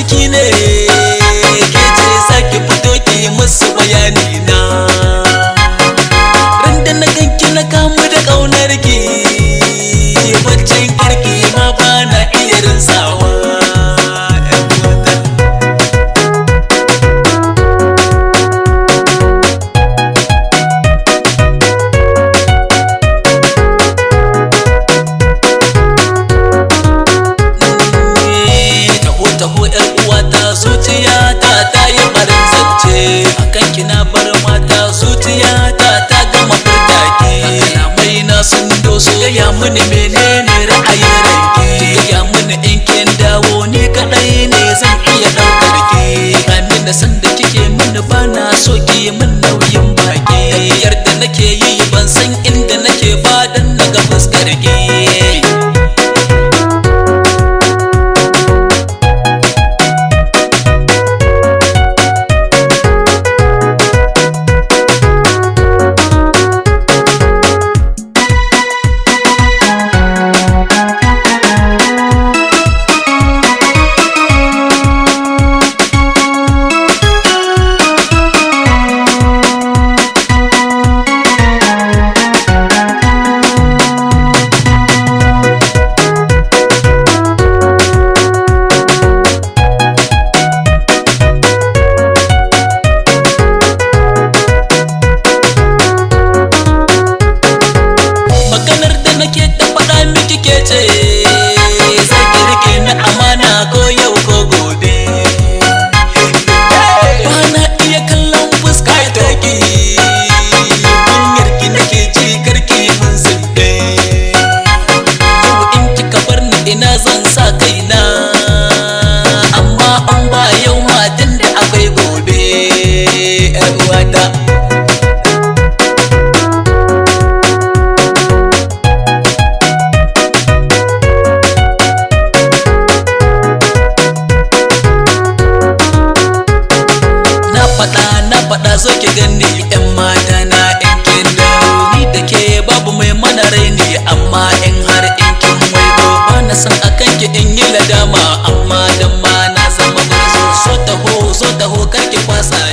biki ne ke ce zaki fito ki musu bayani na. Ran da na ganki na kamu da ƙaunar ki, baccin kirki ma bana iya rinsawa. Taho ƴar uwata zuciyata ta yi barin zance akan kina bar mata zuciyata ta gama furtaki. Kalamai na sun doso gaya mini menene ra'ayin ranki, gaya mini in kin dawo ni kadai ne zan iya ɗaukar ki. Gani da san da kike mini bana so ki min nauyin baki, tafiyar da nake yi ban san inda nake ba dan naga fuskar ki. Nake ta faɗa miki ke ce zaki rike ni amana ko yau ko gobe. Bana iya kallon fuska ta ki, kunyar ki nake ji karki mun zinde. Yau in kika bar ni ina zan sa kaina, amma an ba yau matan da akwai gobe. Ƴar uwata faɗa so ki gani ƴan mata na in kin dawo, ni da ke babu mai mana raini, amma in har in kin waigo bana san akan ki in yi ladama, amma dan ma na zama gwarzo. So taho kar ki fasa